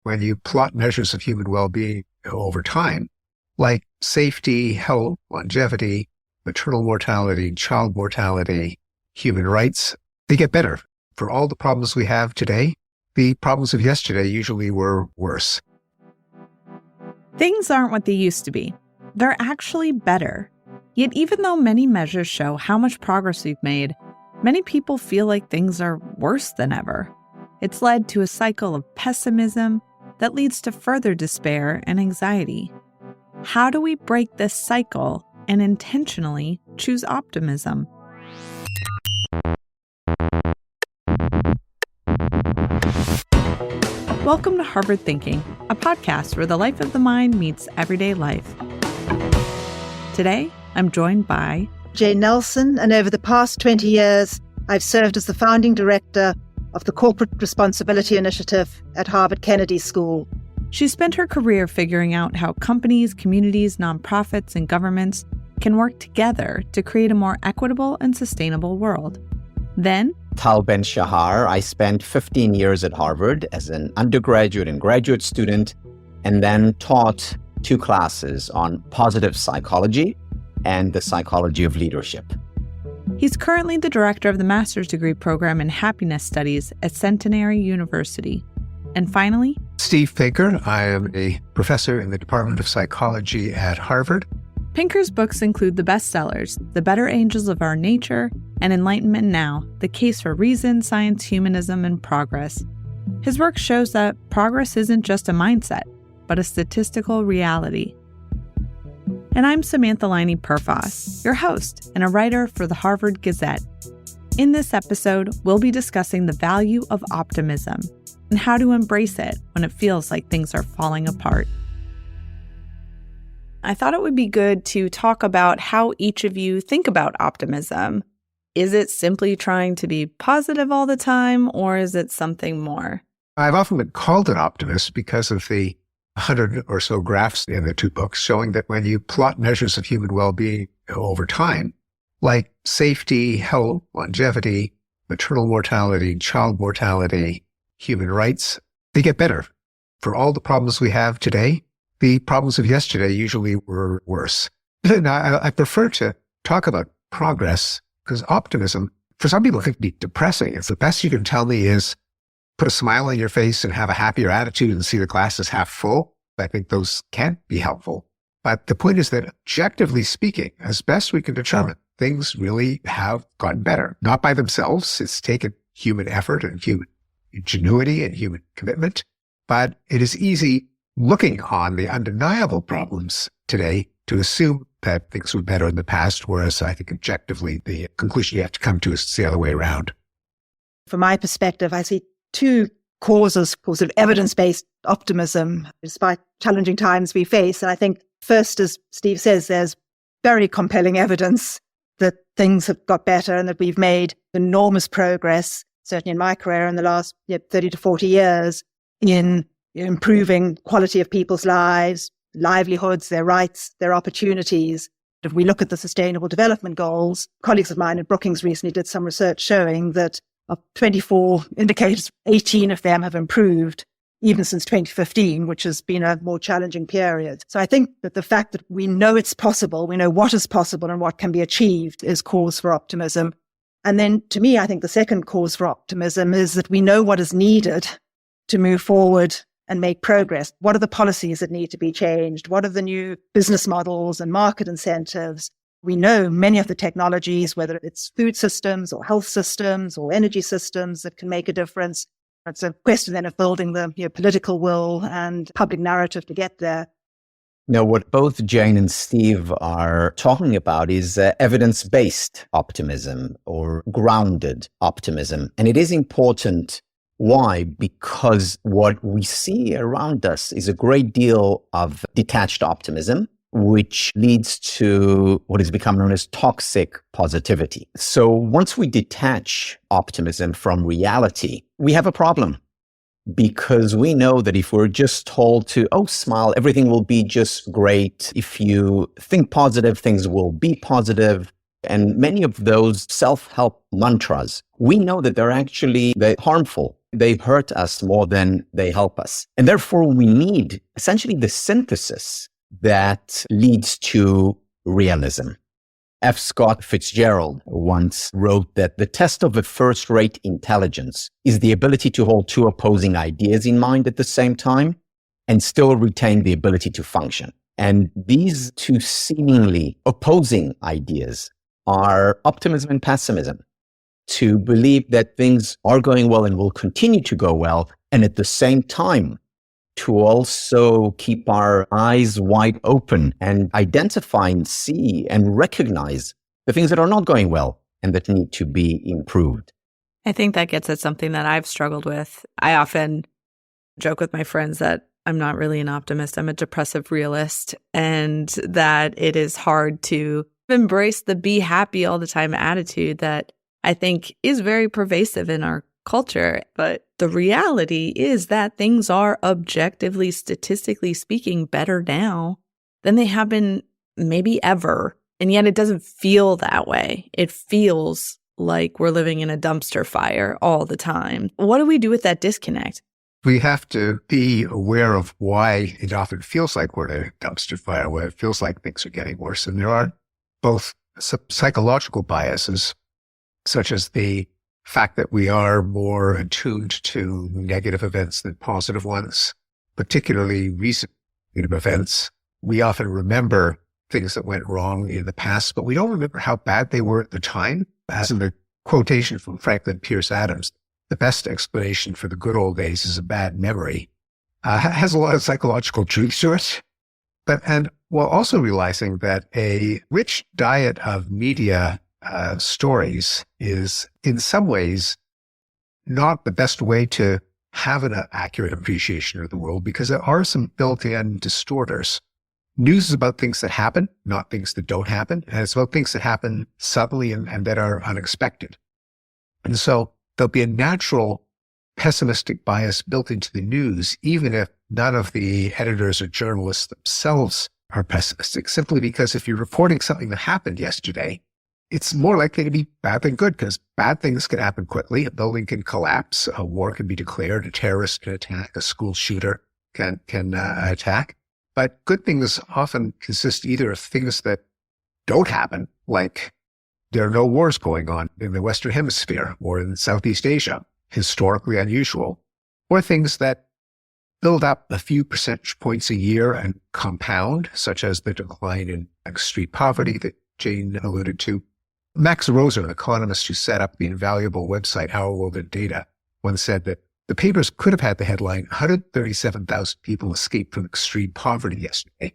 when you plot measures of human well-being over time, like safety, health, longevity, maternal mortality, child mortality, human rights, they get better. For all the problems we have today, the problems of yesterday usually were worse. Things aren't what they used to be. They're actually better. Yet even though many measures show how much progress we've made, many people feel like things are worse than ever. It's led to a cycle of pessimism that leads to further despair and anxiety. How do we break this cycle and intentionally choose optimism? Welcome to Harvard Thinking, a podcast where the life of the mind meets everyday life. Today, I'm joined by Jane Nelson, and over the past 20 years, I've served as the founding director of the Corporate Responsibility Initiative at Harvard Kennedy School. She spent her career figuring out how companies, communities, nonprofits, and governments can work together to create a more equitable and sustainable world. Then, Tal Ben-Shahar. I spent 15 years at Harvard as an undergraduate and graduate student, and then taught 2 classes on positive psychology and the psychology of leadership. He's currently the director of the master's degree program in happiness studies at Centenary University. And finally, Steve Pinker. I am a professor in the Department of Psychology at Harvard. Pinker's books include the bestsellers, The Better Angels of Our Nature and Enlightenment Now, The Case for Reason, Science, Humanism, and Progress. His work shows that progress isn't just a mindset, but a statistical reality. And I'm Samantha Liney-Perfas, your host and a writer for the Harvard Gazette. In this episode, we'll be discussing the value of optimism and how to embrace it when it feels like things are falling apart. I thought it would be good to talk about how each of you think about optimism. Is it simply trying to be positive all the time, or is it something more? I've often been called an optimist because of the 100 or so graphs in the 2 books showing that when you plot measures of human well-being over time, like safety, health, longevity, maternal mortality, child mortality, human rights, they get better. For all the problems we have today, the problems of yesterday usually were worse. Now, I prefer to talk about progress because optimism, for some people, can be depressing. If the best you can tell me is put a smile on your face and have a happier attitude and see the glass is half full, I think those can be helpful. But the point is that, objectively speaking, as best we can determine, things really have gotten better. Not by themselves. It's taken human effort and human ingenuity and human commitment. But it is easy, looking on the undeniable problems today, to assume that things were better in the past, whereas I think objectively the conclusion you have to come to is the other way around. From my perspective, I see 2 causes for sort of evidence-based optimism, despite challenging times we face. And I think first, as Steve says, there's very compelling evidence that things have got better and that we've made enormous progress, certainly in my career in the last 30 to 40 years, in improving quality of people's lives, livelihoods, their rights, their opportunities. If we look at the Sustainable Development Goals, colleagues of mine at Brookings recently did some research showing that of 24 indicators, 18 of them have improved, even since 2015, which has been a more challenging period. So I think that the fact that we know it's possible, we know what is possible and what can be achieved, is cause for optimism. And then to me, I think the second cause for optimism is that we know what is needed to move forward and make progress. What are the policies that need to be changed? What are the new business models and market incentives? We know many of the technologies, whether it's food systems or health systems or energy systems, that can make a difference. It's a question then of building the political will and public narrative to get there. Now, what both Jane and Steve are talking about is evidence-based optimism or grounded optimism. And it is important. Why? Because what we see around us is a great deal of detached optimism, which leads to what has become known as toxic positivity. So once we detach optimism from reality, we have a problem, because we know that if we're just told to, smile, everything will be just great. If you think positive, things will be positive. And many of those self-help mantras, we know that they're harmful. They hurt us more than they help us. And therefore, we need essentially the synthesis that leads to realism. F. Scott Fitzgerald once wrote that the test of a first-rate intelligence is the ability to hold two opposing ideas in mind at the same time and still retain the ability to function. And these two seemingly opposing ideas are optimism and pessimism. To believe that things are going well and will continue to go well, and at the same time, to also keep our eyes wide open and identify and see and recognize the things that are not going well and that need to be improved. I think that gets at something that I've struggled with. I often joke with my friends that I'm not really an optimist. I'm a depressive realist, and that it is hard to embrace the be happy all the time attitude that I think is very pervasive in our culture. But the reality is that things are objectively, statistically speaking, better now than they have been maybe ever. And yet it doesn't feel that way. It feels like we're living in a dumpster fire all the time. What do we do with that disconnect? We have to be aware of why it often feels like we're in a dumpster fire, where it feels like things are getting worse. And there are both psychological biases, such as the fact that we are more attuned to negative events than positive ones, particularly recent negative events. We often remember things that went wrong in the past, but we don't remember how bad they were at the time. As in the quotation from Franklin Pierce Adams, the best explanation for the good old days is a bad memory, has a lot of psychological truth to it. And while also realizing that a rich diet of media stories is in some ways not the best way to have an accurate appreciation of the world, because there are some built-in distorters. News is about things that happen, not things that don't happen. And it's about things that happen subtly and that are unexpected. And so there'll be a natural pessimistic bias built into the news, even if none of the editors or journalists themselves are pessimistic, simply because if you're reporting something that happened yesterday, it's more likely to be bad than good, because bad things can happen quickly. A building can collapse, a war can be declared, a terrorist can attack, a school shooter can attack. But good things often consist either of things that don't happen, like there are no wars going on in the Western Hemisphere or in Southeast Asia, historically unusual, or things that build up a few percentage points a year and compound, such as the decline in extreme poverty that Jane alluded to. Max Roser, an economist who set up the invaluable website Our World in Data, once said that the papers could have had the headline, 137,000 people escaped from extreme poverty yesterday,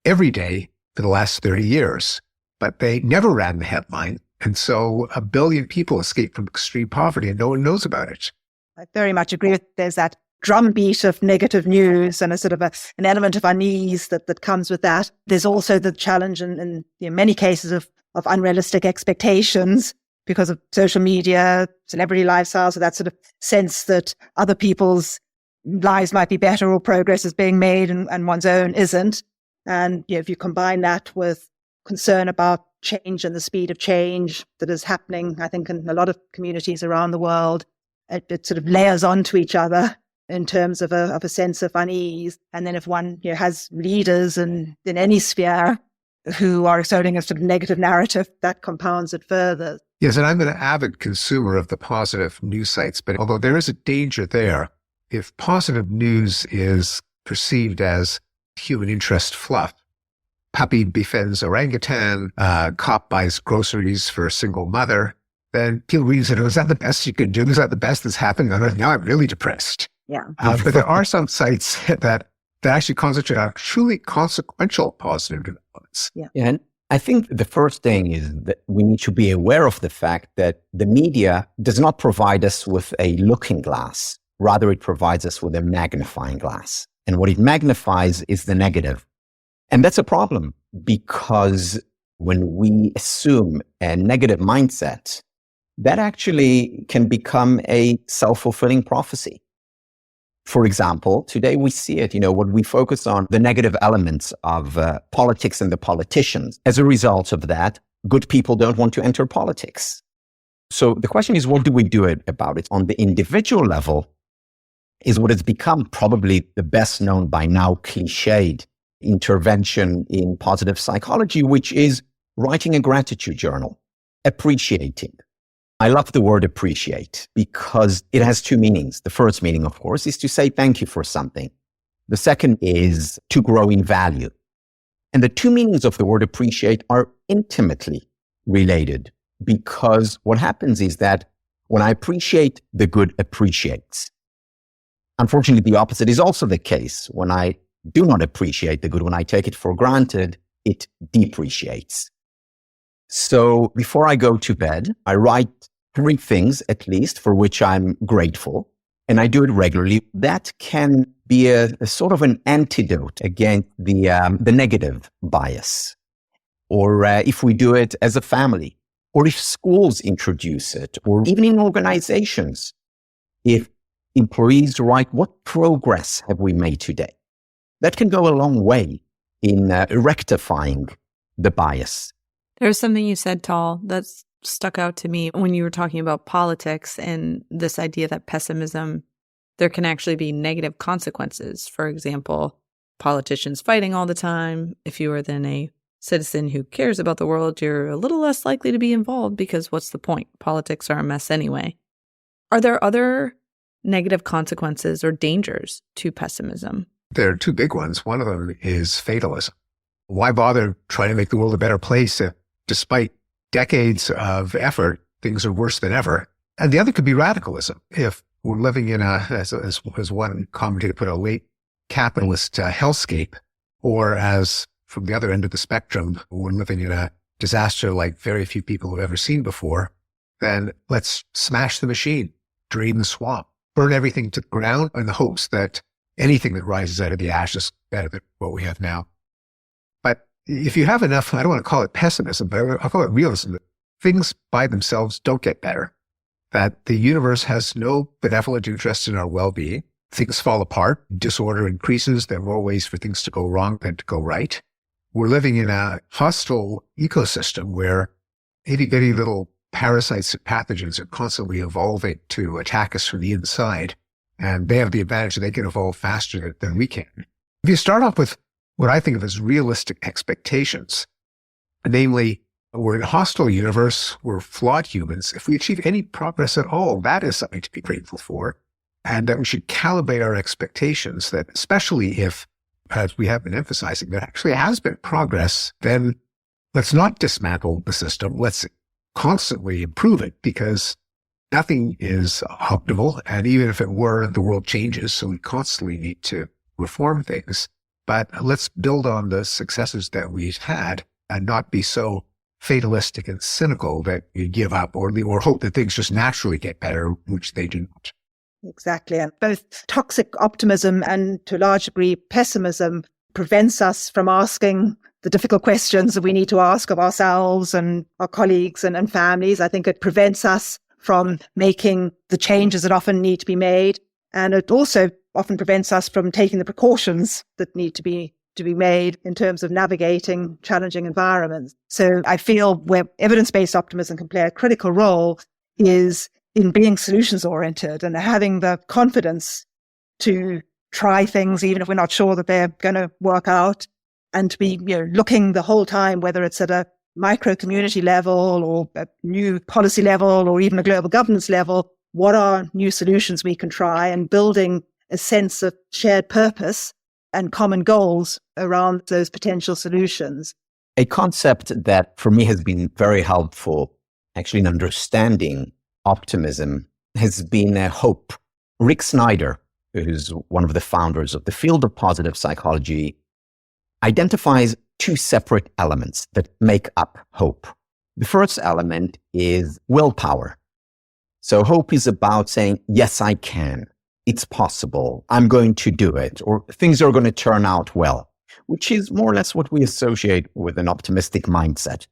every day for the last 30 years. But they never ran the headline. And so 1 billion people escaped from extreme poverty and no one knows about it. I very much agree. There's that drumbeat of negative news and a sort of an element of unease that comes with that. There's also the challenge in many cases of unrealistic expectations because of social media, celebrity lifestyles, so that sort of sense that other people's lives might be better or progress is being made and one's own isn't. And if you combine that with concern about change and the speed of change that is happening, I think, in a lot of communities around the world, it sort of layers onto each other in terms of a sense of unease. And then if one has leaders in any sphere who are exerting a sort of negative narrative, that compounds it further. Yes, and I'm an avid consumer of the positive news sites, but although there is a danger there, if positive news is perceived as human interest fluff, puppy befriends orangutan, cop buys groceries for a single mother, then people read and say, is that the best you can do? Is that the best that's happening on Earth? Now I'm really depressed. Yeah. But there are some sites that actually concentrate on truly consequential positive developments. Yeah. And I think the first thing is that we need to be aware of the fact that the media does not provide us with a looking glass. Rather, it provides us with a magnifying glass. And what it magnifies is the negative. And that's a problem, because when we assume a negative mindset, that actually can become a self-fulfilling prophecy. For example, today we see it, when we focus on the negative elements of politics and the politicians. As a result of that, good people don't want to enter politics. So the question is, what do we do about it? On the individual level is what has become probably the best known by now cliched intervention in positive psychology, which is writing a gratitude journal, appreciating. I love the word appreciate because it has two meanings. The first meaning, of course, is to say thank you for something. The second is to grow in value. And the two meanings of the word appreciate are intimately related because what happens is that when I appreciate, the good appreciates. Unfortunately, the opposite is also the case. When I do not appreciate the good, when I take it for granted, it depreciates. So before I go to bed, I write 3 things at least for which I'm grateful, and I do it regularly. That can be a sort of an antidote against the negative bias. Or if we do it as a family, or if schools introduce it, or even in organizations, if employees write, what progress have we made today? That can go a long way in rectifying the bias. There's something you said, Tal, that's stuck out to me when you were talking about politics and this idea that pessimism, there can actually be negative consequences. For example, politicians fighting all the time. If you are then a citizen who cares about the world, you're a little less likely to be involved because what's the point? Politics are a mess anyway. Are there other negative consequences or dangers to pessimism? There are 2 big ones. One of them is fatalism. Why bother trying to make the world a better place if, despite decades of effort, things are worse than ever? And the other could be radicalism. If we're living in as one commentator put it, a late capitalist hellscape, or as from the other end of the spectrum, we're living in a disaster like very few people have ever seen before, then let's smash the machine, drain the swamp, burn everything to the ground in the hopes that anything that rises out of the ashes is better than what we have now. But if you have enough, I don't want to call it pessimism, but I'll call it realism, that things by themselves don't get better, that the universe has no benevolent interest in our well-being. Things fall apart, disorder increases, there are more ways for things to go wrong than to go right. We're living in a hostile ecosystem where itty-bitty little parasites and pathogens are constantly evolving to attack us from the inside. And they have the advantage that they can evolve faster than we can. If you start off with what I think of as realistic expectations, namely, we're in a hostile universe, we're flawed humans. If we achieve any progress at all, that is something to be grateful for. And that we should calibrate our expectations that, especially if, as we have been emphasizing, there actually has been progress, then let's not dismantle the system. Let's constantly improve it, because nothing is optimal. And even if it were, the world changes. So we constantly need to reform things. But let's build on the successes that we've had and not be so fatalistic and cynical that you give up or hope that things just naturally get better, which they do not. Exactly. And both toxic optimism and, to a large degree, pessimism prevents us from asking the difficult questions that we need to ask of ourselves and our colleagues and families. I think it prevents us from making the changes that often need to be made. And it also often prevents us from taking the precautions that need to be made in terms of navigating challenging environments. So I feel where evidence-based optimism can play a critical role is in being solutions-oriented and having the confidence to try things even if we're not sure that they're going to work out, and to be looking the whole time, whether it's at a micro community level or a new policy level or even a global governance level, what are new solutions we can try, and building a sense of shared purpose and common goals around those potential solutions. A concept that for me has been very helpful actually in understanding optimism has been hope. Rick Snyder, who's one of the founders of the field of positive psychology, identifies 2 separate elements that make up hope. The first element is willpower. So hope is about saying, yes, I can. It's possible. I'm going to do it, or things are going to turn out well, which is more or less what we associate with an optimistic mindset.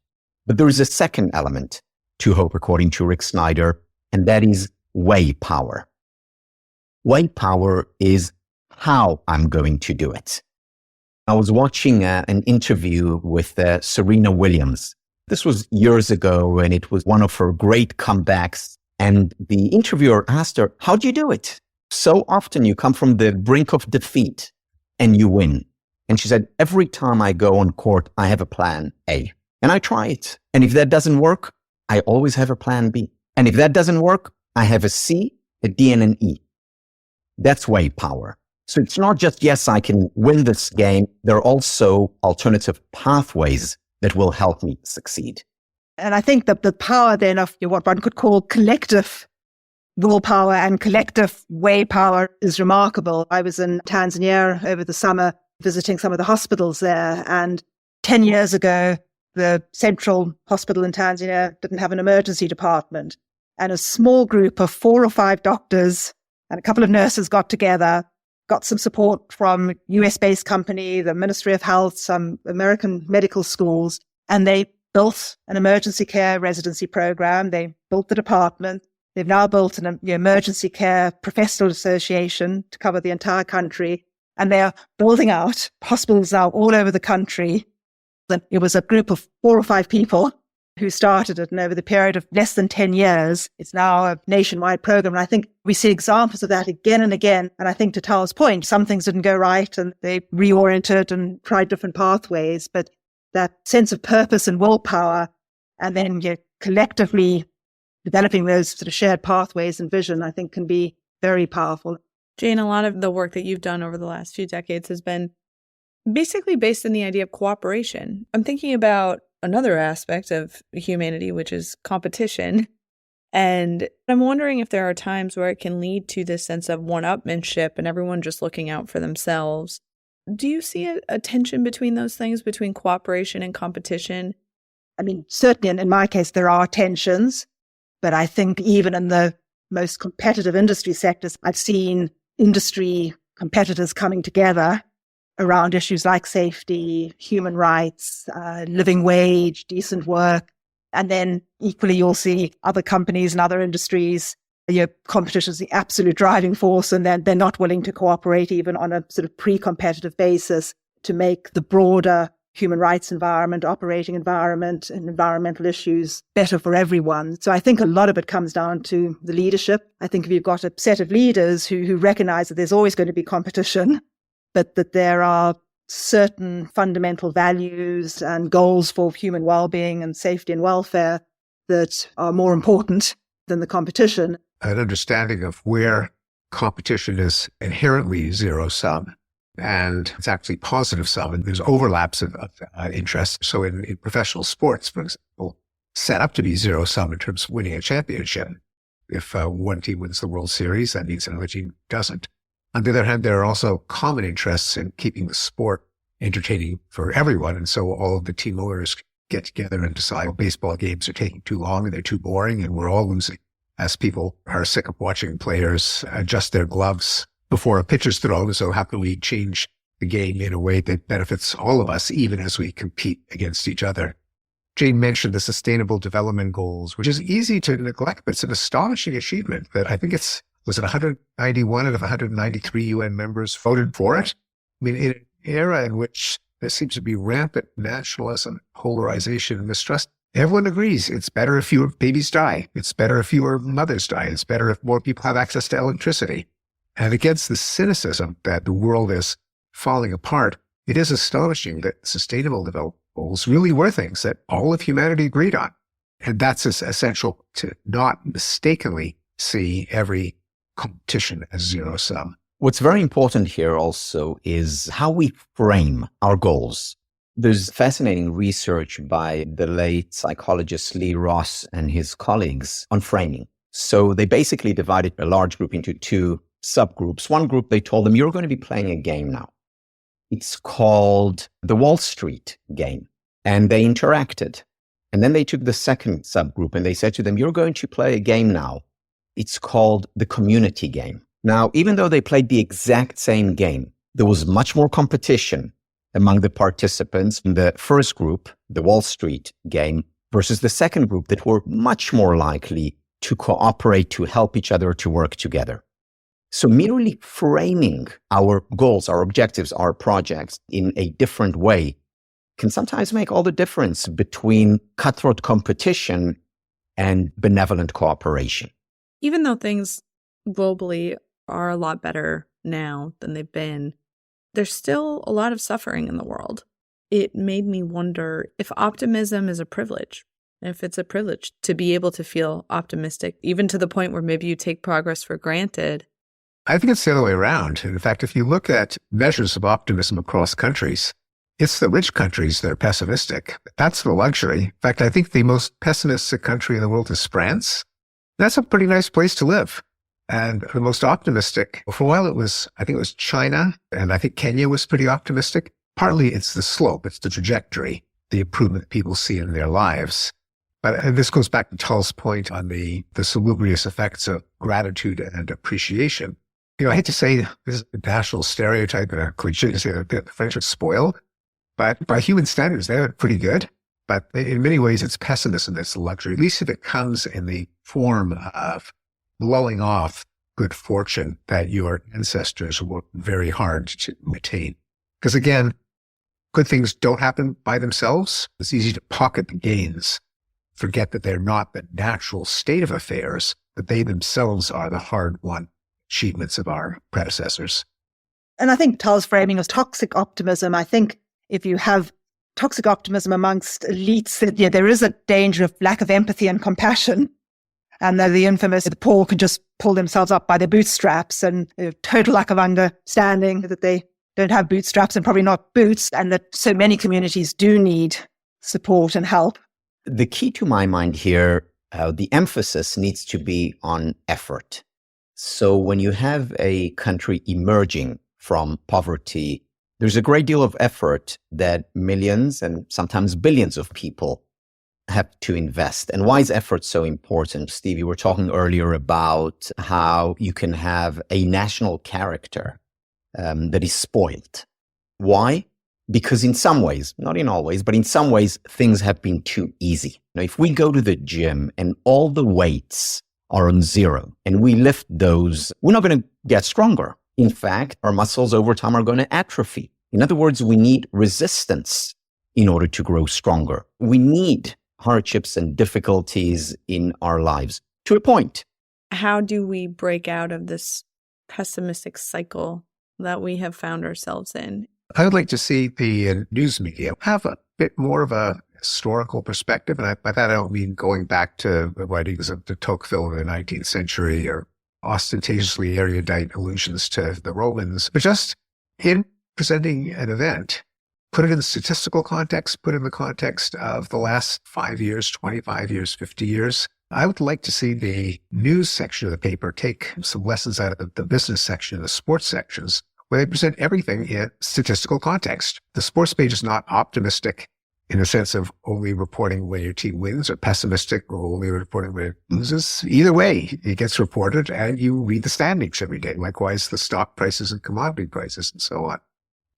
But there is a second element to hope, according to Rick Snyder, and that is way power. Way power is how I'm going to do it. I was watching an interview with Serena Williams This was years ago, and it was one of her great comebacks. And the interviewer asked her, how do you do it? So often you come from the brink of defeat and you win. And she said, every time I go on court, I have a plan A. And I try it. And if that doesn't work, I always have a plan B. And if that doesn't work, I have a C, a D, and an E. That's way power. So it's not just, yes, I can win this game. There are also alternative pathways that will help me succeed. And I think that the power then of what one could call collective willpower and collective way power is remarkable. I was in Tanzania over the summer visiting some of the hospitals there. And 10 years ago, the central hospital in Tanzania didn't have an emergency department. And a small group of 4 or 5 doctors and a couple of nurses got together, got some support from US-based company, the Ministry of Health, some American medical schools, and they built an emergency care residency program. They built the department. They've now built an emergency care professional association to cover the entire country. And they're building out hospitals now all over the country. It was a group of 4 or 5 people who started it. And over the period of less than 10 years, it's now a nationwide program. And I think we see examples of that again and again. And I think to Tal's point, some things didn't go right and they reoriented and tried different pathways. But that sense of purpose and willpower, and then you're collectively developing those sort of shared pathways and vision, I think can be very powerful. Jane, a lot of the work that you've done over the last few decades has been basically based in the idea of cooperation. I'm thinking about another aspect of humanity, which is competition. And I'm wondering if there are times where it can lead to this sense of one-upmanship and everyone just looking out for themselves. Do you see a tension between those things, between cooperation and competition? I mean, certainly in my case, there are tensions, but I think even in the most competitive industry sectors, I've seen industry competitors coming together around issues like safety, human rights, living wage, decent work. And then equally, you'll see other companies and other industries, competition is the absolute driving force, and then they're not willing to cooperate even on a sort of pre-competitive basis to make the broader human rights environment, operating environment, and environmental issues better for everyone. So I think a lot of it comes down to the leadership. I think if you've got a set of leaders who recognize that there's always going to be competition, but that there are certain fundamental values and goals for human well-being and safety and welfare that are more important than the competition. An understanding of where competition is inherently zero-sum and it's actually positive-sum, and there's overlaps of interest. So in professional sports, for example, set up to be zero-sum in terms of winning a championship. If one team wins the World Series, that means another team doesn't. On the other hand, there are also common interests in keeping the sport entertaining for everyone. And so all of the team owners get together and decide, well, baseball games are taking too long and they're too boring and we're all losing, as people are sick of watching players adjust their gloves before a pitcher's thrown. So how can we change the game in a way that benefits all of us, even as we compete against each other? Jane mentioned the Sustainable Development Goals, which is easy to neglect, but it's an astonishing achievement that I think was it 191 out of 193 UN members voted for it? I mean, in an era in which there seems to be rampant nationalism, polarization, and mistrust, everyone agrees it's better if fewer babies die. It's better if fewer mothers die. It's better if more people have access to electricity. And against the cynicism that the world is falling apart, it is astonishing that Sustainable Development Goals really were things that all of humanity agreed on. And that's essential to not mistakenly see every competition as zero-sum. What's very important here also is how we frame our goals. There's fascinating research by the late psychologist Lee Ross and his colleagues on framing. So they basically divided a large group into 2 subgroups. One group, they told them, you're going to be playing a game now. It's called the Wall Street game. And they interacted. And then they took the second subgroup and they said to them, you're going to play a game now. It's called the community game. Now, even though they played the exact same game, there was much more competition among the participants in the first group, the Wall Street game, versus the second group that were much more likely to cooperate, to help each other, to work together. So merely framing our goals, our objectives, our projects in a different way can sometimes make all the difference between cutthroat competition and benevolent cooperation. Even though things globally are a lot better now than they've been, there's still a lot of suffering in the world. It made me wonder if optimism is a privilege, if it's a privilege to be able to feel optimistic, even to the point where maybe you take progress for granted. I think it's the other way around. In fact, if you look at measures of optimism across countries, it's the rich countries that are pessimistic. That's the luxury. In fact, I think the most pessimistic country in the world is France. That's a pretty nice place to live. And the most optimistic, for a while I think it was China, and I think Kenya was pretty optimistic. Partly it's the slope, it's the trajectory, the improvement that people see in their lives. But this goes back to Tull's point on the salubrious effects of gratitude and appreciation. I hate to say this is a national stereotype and a cliche to say that the French are spoiled, but by human standards, they're pretty good. But in many ways, it's pessimism that's the luxury, at least if it comes in the form of blowing off good fortune that your ancestors worked very hard to attain. Because again, good things don't happen by themselves. It's easy to pocket the gains, forget that they're not the natural state of affairs, but they themselves are the hard-won achievements of our predecessors. And I think Tull's framing of toxic optimism, I think if you have toxic optimism amongst elites, there is a danger of lack of empathy and compassion. And the infamous, the poor can just pull themselves up by their bootstraps, and total lack of understanding that they don't have bootstraps and probably not boots, and that so many communities do need support and help. The key to my mind here, the emphasis needs to be on effort. So when you have a country emerging from poverty, there's a great deal of effort that millions and sometimes billions of people have to invest. And why is effort so important? Steve, you were talking earlier about how you can have a national character that is spoiled. Why? Because in some ways, not in all ways, but in some ways, things have been too easy. If we go to the gym and all the weights are on zero and we lift those, we're not going to get stronger. In fact, our muscles over time are going to atrophy. In other words, we need resistance in order to grow stronger. We need hardships and difficulties in our lives to a point. How do we break out of this pessimistic cycle that we have found ourselves in? I would like to see the news media have a bit more of a historical perspective. And by that, I don't mean going back to the writings of de Tocqueville in the 19th century or ostentatiously erudite allusions to the Romans, but just in presenting an event, put it in the statistical context, put it in the context of the last 5 years, 25 years, 50 years. I would like to see the news section of the paper take some lessons out of the business section, the sports sections, where they present everything in statistical context. The sports page is not optimistic in the sense of only reporting when your team wins, or pessimistic or only reporting when it loses. Either way, it gets reported and you read the standings every day. Likewise, the stock prices and commodity prices and so on.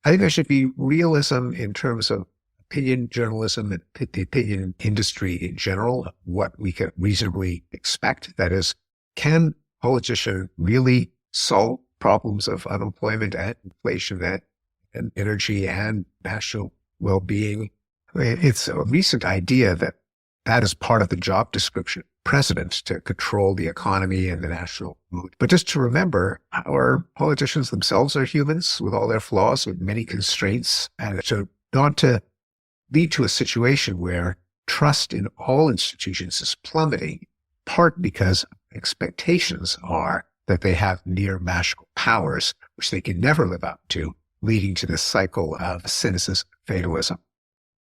I think there should be realism in terms of opinion journalism and the opinion industry in general, what we can reasonably expect. That is, can politicians really solve problems of unemployment and inflation and energy and national well-being? It's a recent idea that is part of the job description of president, to control the economy and the national mood. But just to remember, our politicians themselves are humans with all their flaws, with many constraints, and so not to lead to a situation where trust in all institutions is plummeting, part because expectations are that they have near magical powers, which they can never live up to, leading to this cycle of cynicism and fatalism.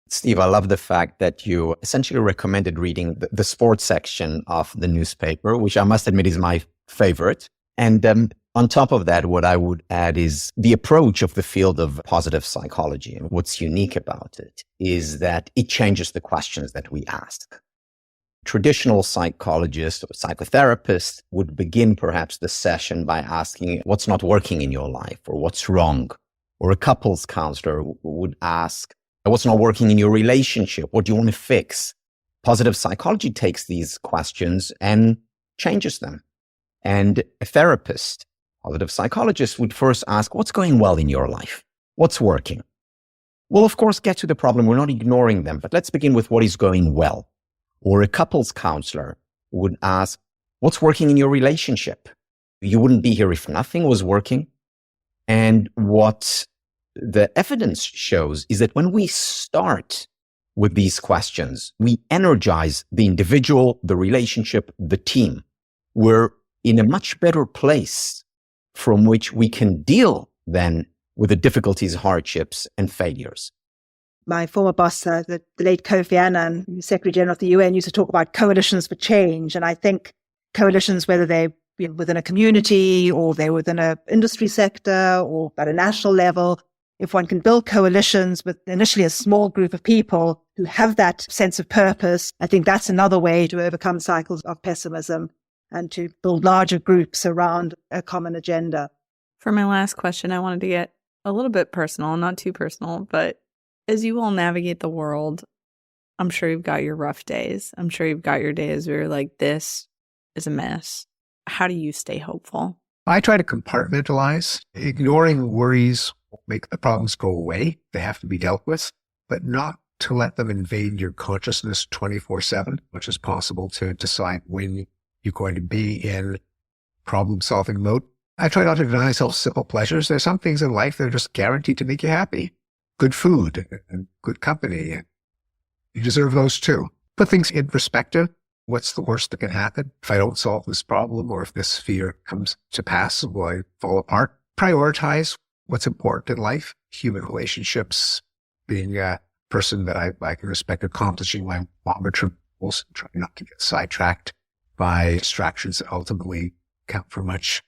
Steve, I love the fact that you essentially recommended reading the sports section of the newspaper, which I must admit is my favorite. And on top of that, what I would add is the approach of the field of positive psychology. And what's unique about it is that it changes the questions that we ask. Traditional psychologists or psychotherapists would begin perhaps the session by asking what's not working in your life or what's wrong. Or a couples counselor would ask, what's not working in your relationship? What do you want to fix? Positive psychology takes these questions and changes them. And a therapist, positive psychologist, would first ask, what's going well in your life? What's working? we'll of course get to the problem. We're not ignoring them, but let's begin with what is going well. Or a couples counselor would ask, what's working in your relationship? You wouldn't be here if nothing was working. And what the evidence shows is that when we start with these questions, we energize the individual, the relationship, the team. We're in a much better place from which we can deal then with the difficulties, hardships, and failures. My former boss, the late Kofi Annan, Secretary General of the UN, used to talk about coalitions for change. And I think coalitions, whether they're within a community or they're within an industry sector or at a national level, if one can build coalitions with initially a small group of people who have that sense of purpose, I think that's another way to overcome cycles of pessimism and to build larger groups around a common agenda. For my last question, I wanted to get a little bit personal, not too personal, but as you all navigate the world, I'm sure you've got your rough days. I'm sure you've got your days where you're like, this is a mess. How do you stay hopeful? I try to compartmentalize. Ignoring worries won't make the problems go away. They have to be dealt with, but not to let them invade your consciousness 24/7, which is possible to decide when you're going to be in problem-solving mode. I try not to deny myself simple pleasures. There's some things in life that are just guaranteed to make you happy. Good food and good company. You deserve those too. Put things in perspective. What's the worst that can happen? If I don't solve this problem or if this fear comes to pass, will I fall apart? Prioritize what's important in life. Human relationships, being a person that I can respect, accomplishing my longer-term goals, trying not to get sidetracked by distractions that ultimately count for much.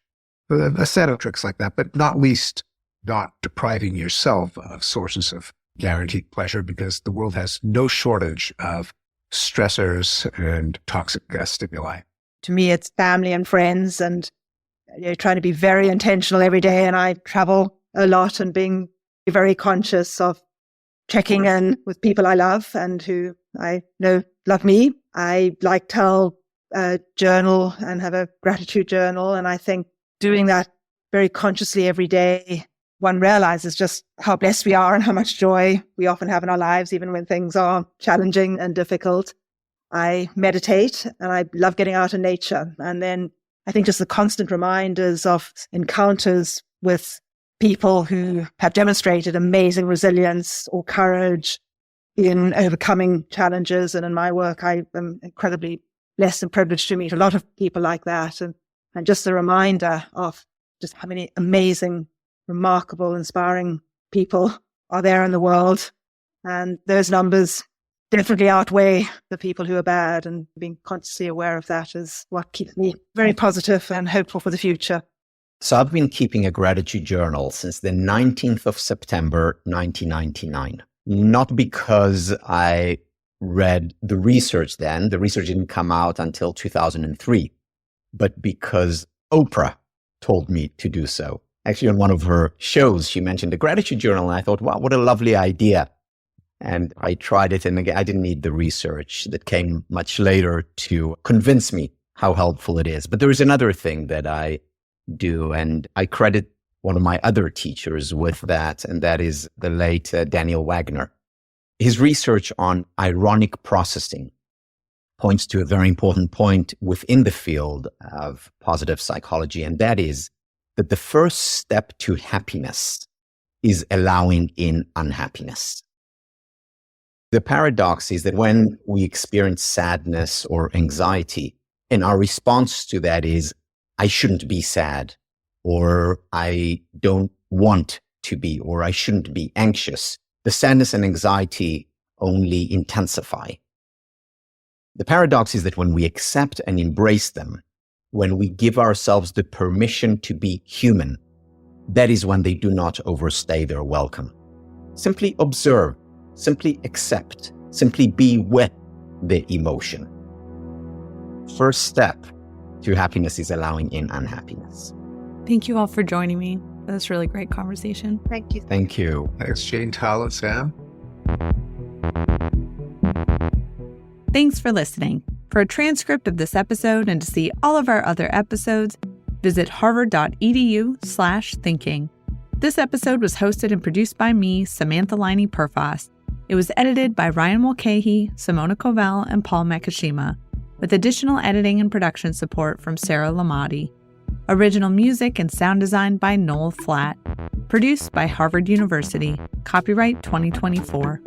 A set of tricks like that, but not least, not depriving yourself of sources of guaranteed pleasure, because the world has no shortage of stressors and toxic stimuli. To me, it's family and friends, and trying to be very intentional every day. And I travel a lot and being very conscious of checking in with people I love and who I know love me. I like to journal and have a gratitude journal. And I think doing that very consciously every day, one realizes just how blessed we are and how much joy we often have in our lives, even when things are challenging and difficult. I meditate and I love getting out in nature. And then I think just the constant reminders of encounters with people who have demonstrated amazing resilience or courage in overcoming challenges. And in my work, I am incredibly blessed and privileged to meet a lot of people like that. And just a reminder of just how many amazing, remarkable, inspiring people are there in the world. And those numbers definitely outweigh the people who are bad. And being consciously aware of that is what keeps me very positive and hopeful for the future. So I've been keeping a gratitude journal since the 19th of September, 1999. Not because I read the research then. The research didn't come out until 2003. But because Oprah told me to do so. Actually, on one of her shows, she mentioned a gratitude journal, and I thought, wow, what a lovely idea. And I tried it, and again, I didn't need the research that came much later to convince me how helpful it is. But there is another thing that I do, and I credit one of my other teachers with that, and that is the late Daniel Wagner. His research on ironic processing points to a very important point within the field of positive psychology, and that is that the first step to happiness is allowing in unhappiness. The paradox is that when we experience sadness or anxiety, and our response to that is, I shouldn't be sad, or I don't want to be, or I shouldn't be anxious, the sadness and anxiety only intensify. The paradox is that when we accept and embrace them, when we give ourselves the permission to be human, that is when they do not overstay their welcome. Simply observe, simply accept, simply be with the emotion. First step to happiness is allowing in unhappiness. Thank you all for joining me for this really great conversation. Thank you. Thank you. Thanks, Jane, Tal, and Sam. Thanks for listening. For a transcript of this episode and to see all of our other episodes, visit harvard.edu/thinking. This episode was hosted and produced by me, Samantha Liney Perfas. It was edited by Ryan Mulcahy, Simona Covell, and Paul Makashima, with additional editing and production support from Sarah Lamati. Original music and sound design by Noel Flatt. Produced by Harvard University. Copyright 2024.